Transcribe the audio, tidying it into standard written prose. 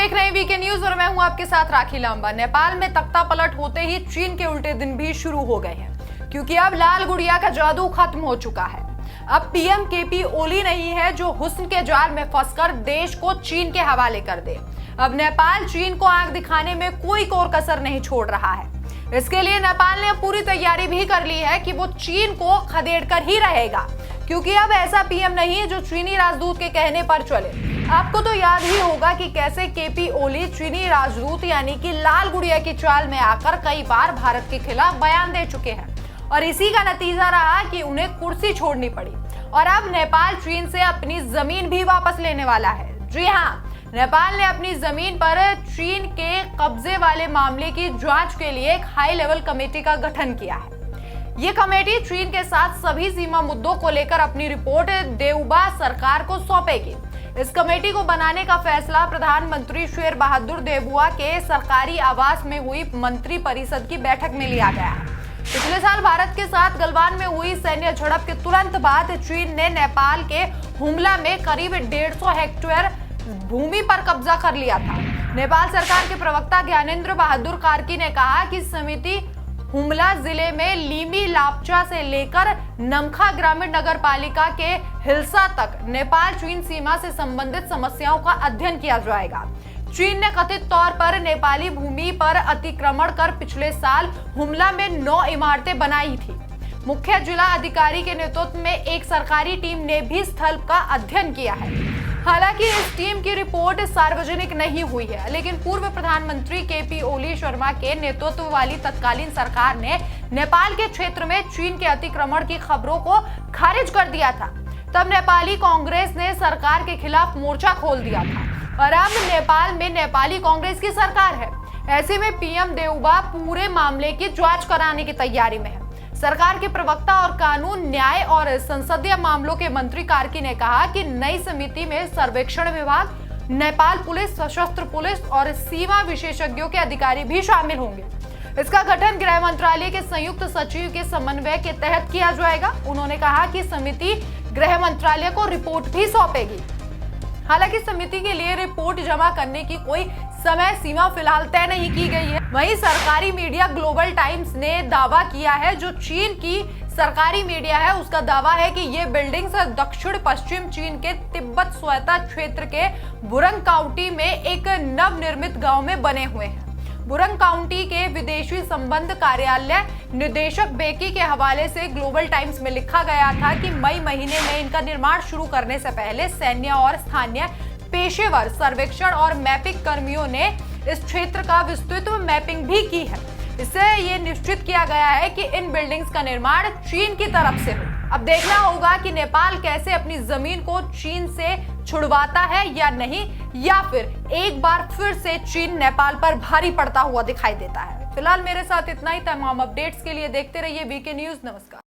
देख रहे हैं वीके न्यूज और मैं हूं आपके साथ राखी लांबा। नेपाल में तख्ता पलट होते ही चीन के उल्टे दिन भी शुरू हो गए हैं, क्योंकि अब लाल गुड़िया का जादू खत्म हो चुका है। अब पीएम केपी ओली नहीं है जो हुस्न के जाल में फंसकर देश को चीन के हवाले कर दे। अब नेपाल चीन को आंख दिखाने में कोई कोर कसर नहीं छोड़ रहा है। इसके लिए नेपाल ने पूरी तैयारी भी कर ली है कि वो चीन को खदेड़ कर ही रहेगा, क्योंकि अब ऐसा पीएम नहीं है जो चीनी राजदूत के कहने पर चले। आपको तो याद ही होगा कि कैसे केपी ओली चीनी राजदूत यानी कि लाल गुड़िया की चाल में आकर कई बार भारत के खिलाफ बयान दे चुके हैं और इसी का नतीजा रहा कि उन्हें कुर्सी छोड़नी पड़ी। और अब नेपाल चीन से अपनी जमीन भी वापस लेने वाला है। जी हाँ, नेपाल ने अपनी जमीन पर चीन के कब्जे वाले मामले की जांच के लिए एक हाई लेवल कमेटी का गठन किया है। ये कमेटी चीन के साथ सभी सीमा मुद्दों को लेकर अपनी रिपोर्ट देउबा सरकार को सौंपेगी। इस कमेटी को बनाने का फैसला प्रधानमंत्री शेर बहादुर देउबा के सरकारी आवास में हुई मंत्री परिषद की बैठक में लिया गया है। पिछले साल भारत के साथ गलवान में हुई सैन्य झड़प के तुरंत बाद चीन ने नेपाल के हुमला में करीब 150 हेक्टेयर भूमि पर कब्जा कर लिया था। नेपाल सरकार के प्रवक्ता ज्ञानेंद्र बहादुर कार्की ने कहा कि समिति हुमला जिले में लीमी लापचा से लेकर नमखा ग्रामीण नगर पालिका के हिलसा तक नेपाल चीन सीमा से संबंधित समस्याओं का अध्ययन किया जाएगा। चीन ने कथित तौर पर नेपाली भूमि पर अतिक्रमण कर पिछले साल हुमला में 9 इमारतें बनाई थी। मुख्य जिला अधिकारी के नेतृत्व में एक सरकारी टीम ने भी स्थल का अध्ययन किया है। हालांकि इस टीम की रिपोर्ट सार्वजनिक नहीं हुई है, लेकिन पूर्व प्रधानमंत्री केपी ओली शर्मा के नेतृत्व वाली तत्कालीन सरकार ने नेपाल के क्षेत्र में चीन के अतिक्रमण की खबरों को खारिज कर दिया था। तब नेपाली कांग्रेस ने सरकार के खिलाफ मोर्चा खोल दिया था और अब नेपाल में नेपाली कांग्रेस की सरकार है। ऐसे में पीएम देउबा पूरे मामले की जांच कराने की तैयारी में है। सरकार के प्रवक्ता और कानून, न्याय और संसदीय मामलों के मंत्री कार्की ने कहा कि नई समिति में सर्वेक्षण विभाग, नेपाल पुलिस, सशस्त्र पुलिस और सीमा विशेषज्ञों के अधिकारी भी शामिल होंगे। इसका गठन गृह मंत्रालय के संयुक्त सचिव के समन्वय के तहत किया जाएगा। उन्होंने कहा कि समिति गृह मंत्रालय को रिपोर्ट भी सौंपेगी। हालांकि समिति के लिए रिपोर्ट जमा करने की कोई समय सीमा फिलहाल तय नहीं की गई है। वहीं सरकारी मीडिया ग्लोबल टाइम्स ने दावा किया है, जो चीन की सरकारी मीडिया है उसका दावा है कि ये बिल्डिंग्स दक्षिण पश्चिम चीन के तिब्बत स्वायत्ता क्षेत्र के बुरंग काउंटी में एक नवनिर्मित गांव में बने हुए हैं। बुरंग काउंटी के विदेशी संबंध कार्यालय निदेशक बेकी के हवाले से ग्लोबल टाइम्स में लिखा गया था कि मई महीने में इनका निर्माण शुरू करने से पहले सैन्य और स्थानीय पेशेवर सर्वेक्षण और मैपिंग कर्मियों ने इस क्षेत्र का विस्तृत मैपिंग भी की है। इससे ये निश्चित किया गया है कि इन बिल्डिंग्स का निर्माण चीन की तरफ से हो। अब देखना होगा कि नेपाल कैसे अपनी जमीन को चीन से छुड़वाता है या नहीं, या फिर एक बार फिर से चीन नेपाल पर भारी पड़ता हुआ दिखाई देता है। फिलहाल मेरे साथ इतना ही। तमाम अपडेट्स के लिए देखते रहिए वीके न्यूज। नमस्कार।